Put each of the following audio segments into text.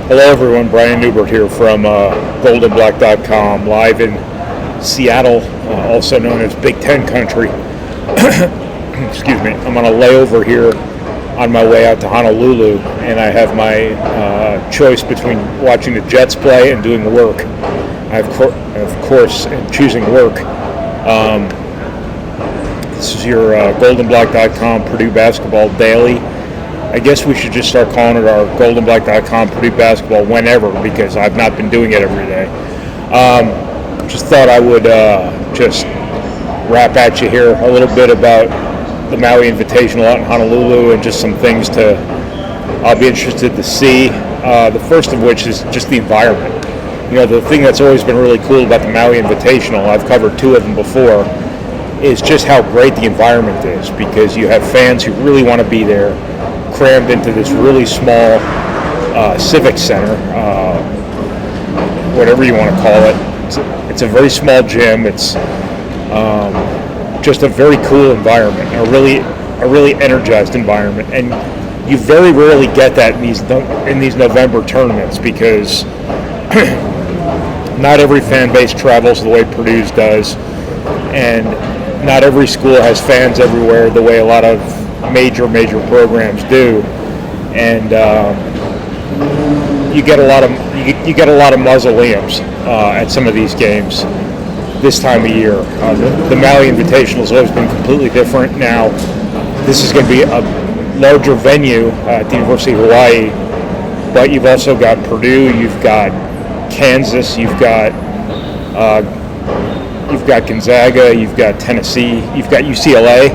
Hello everyone, Brian Neubert here from goldenblack.com, live in Seattle, also known as Big Ten country. Excuse me. I'm on a layover here on my way out to Honolulu, and I have my choice between watching the Jets play and doing work. Of course, in choosing work, this is your goldenblack.com Purdue basketball daily. I guess we should just start calling it our goldenblack.com Purdue basketball whenever, because I've not been doing it every day. Just thought I would just wrap at you here a little bit about the Maui Invitational out in Honolulu and just some things I'll be interested to see. The first of which is just the environment. You know, the thing that's always been really cool about the Maui Invitational, I've covered two of them before, is just how great the environment is, because you have fans who really want to be there, crammed into this really small civic center, whatever you want to call it. It's a very small gym. It's just a very cool environment, a really energized environment, and you very rarely get that in these November tournaments, because not every fan base travels the way Purdue's does, and not every school has fans everywhere the way a lot of major programs do, and you get a lot of mausoleums at some of these games this time of year. The Maui Invitational has always been completely different. Now, this is going to be a larger venue at the University of Hawaii, but you've also got Purdue, you've got Kansas, you've got Gonzaga, you've got Tennessee, you've got UCLA,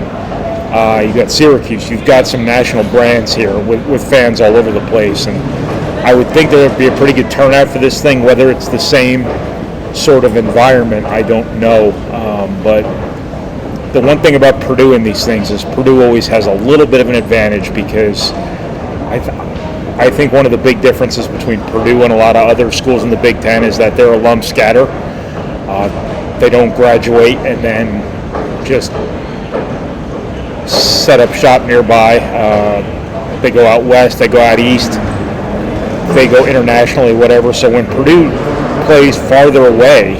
you've got Syracuse. You've got some national brands here with fans all over the place, and I would think there would be a pretty good turnout for this thing. Whether it's the same sort of environment, I don't know, but the one thing about Purdue in these things is Purdue always has a little bit of an advantage, because I think one of the big differences between Purdue and a lot of other schools in the Big Ten is that their alums scatter. They don't graduate and then just set up shop nearby. They go out west, they go out east, they go internationally, whatever. So when Purdue plays farther away,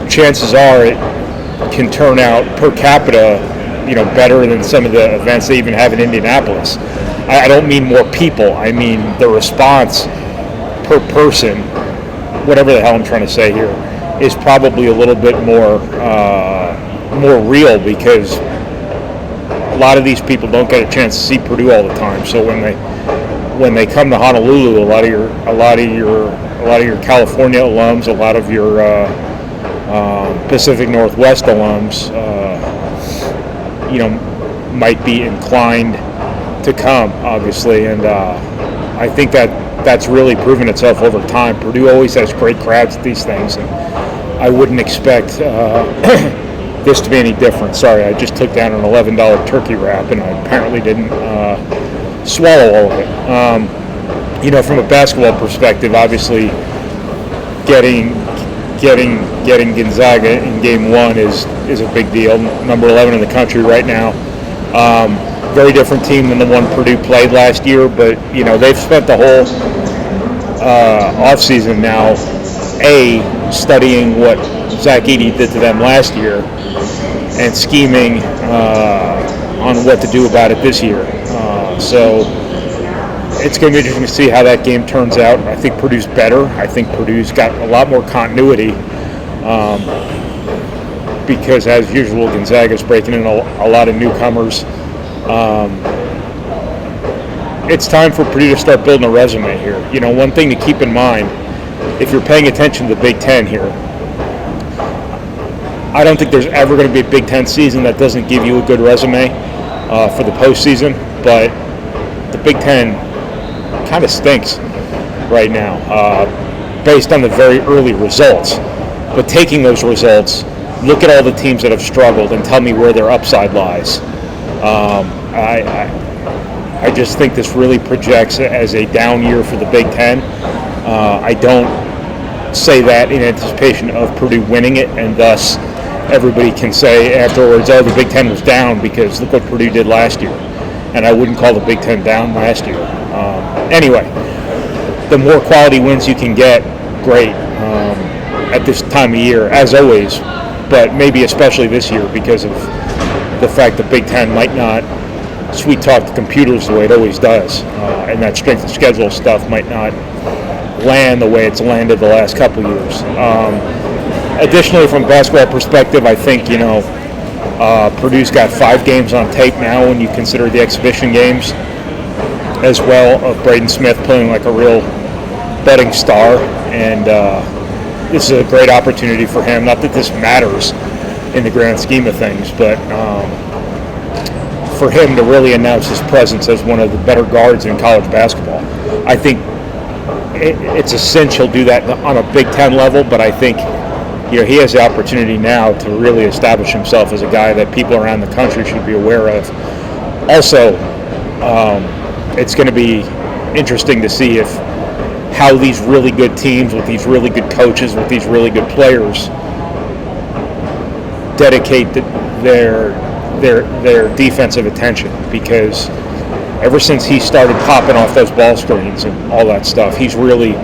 chances are it can turn out per capita, better than some of the events they even have in Indianapolis. I don't mean more people. I mean the response per person, whatever the hell I'm trying to say here, is probably a little bit more real, because a lot of these people don't get a chance to see Purdue all the time. So when they come to Honolulu, a lot of your California alums, a lot of your Pacific Northwest alums, might be inclined to come, obviously, and I think that's really proven itself over time. Purdue always has great crowds at these things, and I wouldn't expect this to be any different. Sorry, I just took down an $11 turkey wrap, and I apparently didn't swallow all of it. From a basketball perspective, obviously, getting Gonzaga in Game 1 is a big deal. Number 11 in the country right now. Very different team than the one Purdue played last year, but they've spent the whole offseason now studying what Ross-Ade did to them last year and scheming on what to do about it this year. So it's going to be interesting to see how that game turns out. I think Purdue's better. I think Purdue's got a lot more continuity, because as usual, Gonzaga's breaking in a lot of newcomers. It's time for Purdue to start building a resume here. One thing to keep in mind, if you're paying attention to the Big Ten here, I don't think there's ever going to be a Big Ten season that doesn't give you a good resume for the postseason, but the Big Ten kind of stinks right now based on the very early results. But taking those results, look at all the teams that have struggled and tell me where their upside lies. I just think this really projects as a down year for the Big Ten. I don't say that in anticipation of Purdue winning it, and thus everybody can say afterwards, oh, the Big Ten was down because look what Purdue did last year. And I wouldn't call the Big Ten down last year. Anyway, the more quality wins you can get, great, at this time of year, as always, but maybe especially this year because of the fact that Big Ten might not sweet talk the computers the way it always does, and that strength of schedule stuff might not land the way it's landed the last couple years. Additionally, from a basketball perspective, I think, Purdue's got 5 games on tape now when you consider the exhibition games as well, of Braden Smith playing like a real budding star, and this is a great opportunity for him. Not that this matters in the grand scheme of things, but for him to really announce his presence as one of the better guards in college basketball. I think it's essential to do that on a Big Ten level, but I think he has the opportunity now to really establish himself as a guy that people around the country should be aware of. Also, it's going to be interesting to see how these really good teams with these really good coaches, with these really good players, dedicate their defensive attention, because ever since he started popping off those ball screens and all that stuff, he's really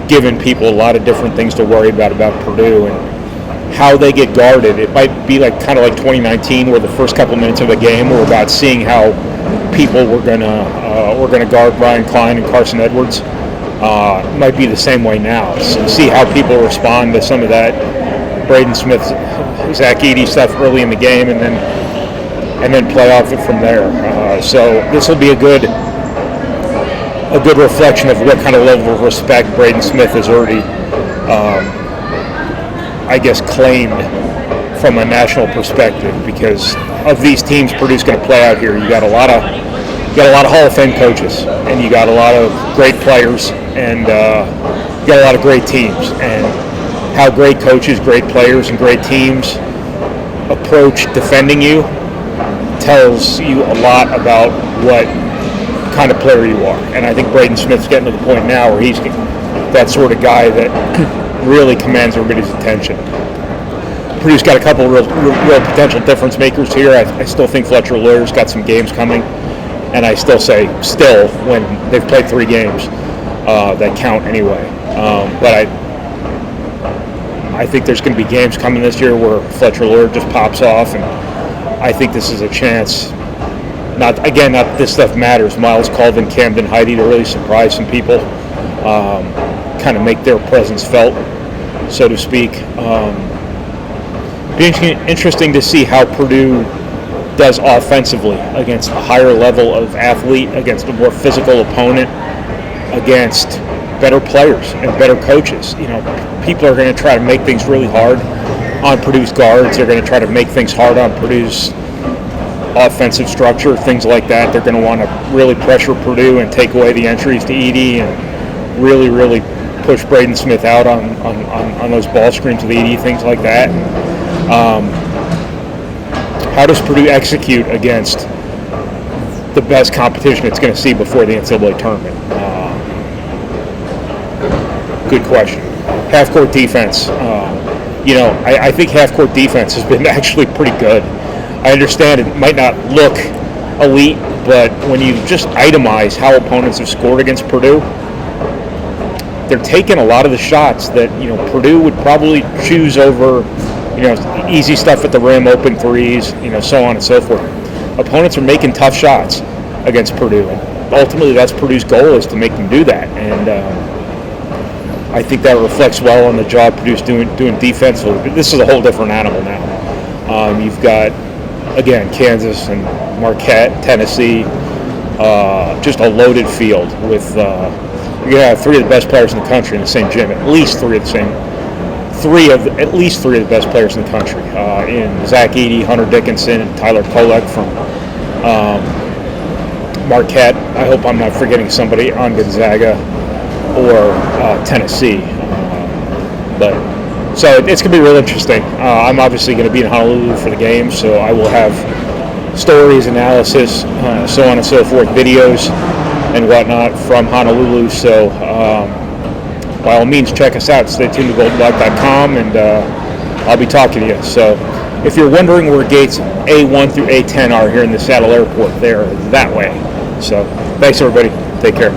given people a lot of different things to worry about Purdue and how they get guarded. It might be kind of like 2019, where the first couple minutes of a game were about seeing how people were gonna guard Brian Klein and Carson Edwards. It might be the same way now. So see how people respond to some of that Braden Smith, Ross-Ade stuff early in the game, and then play off it from there. So this will be a good reflection of what kind of level of respect Braden Smith has already, claimed from a national perspective. Because of these teams Purdue's going to play out here, you got a lot of Hall of Fame coaches, and you got a lot of great players, and you got a lot of great teams. And how great coaches, great players, and great teams approach defending you tells you a lot about what kind of player you are. And I think Braden Smith's getting to the point now where he's that sort of guy that really commands everybody's attention. Purdue's got a couple of real potential difference makers here. I still think Fletcher Lawyer's got some games coming, and I still say when they've played 3 games that count anyway. But I think there's going to be games coming this year where Fletcher Lawyer just pops off, and I think this is a chance. Not that this stuff matters. Miles Colvin, Camden Heide to really surprise some people, kind of make their presence felt, so to speak. Be interesting to see how Purdue does offensively against a higher level of athlete, against a more physical opponent, against better players and better coaches. People are going to try to make things really hard on Purdue's guards. They're going to try to make things hard on Purdue's offensive structure, things like that. They're going to want to really pressure Purdue and take away the entries to Edey and really, really push Braden Smith out on those ball screens with Edey, things like that. How does Purdue execute against the best competition it's going to see before the NCAA tournament? Good question. Half-court defense. I think half-court defense has been actually pretty good. I understand it might not look elite, but when you just itemize how opponents have scored against Purdue, they're taking a lot of the shots that Purdue would probably choose over easy stuff at the rim, open threes, so on and so forth. Opponents are making tough shots against Purdue, and ultimately that's Purdue's goal, is to make them do that. And I think that reflects well on the job Purdue's doing defensively. But this is a whole different animal now. You've got, again, Kansas and Marquette, Tennessee, just a loaded field with you're going to have 3 of the best players in the country in the same gym, at least three of the best players in the country, in Ross-Ade, Hunter Dickinson, and Tyler Kolek from Marquette. I hope I'm not forgetting somebody on Gonzaga or Tennessee. So it's going to be real interesting. I'm obviously going to be in Honolulu for the game, so I will have stories, analysis, so on and so forth, videos and whatnot from Honolulu. So by all means, check us out. Stay tuned to goldenblack.com, and I'll be talking to you. So if you're wondering where gates A1 through A10 are here in the Seattle airport, they're that way. So thanks, everybody. Take care.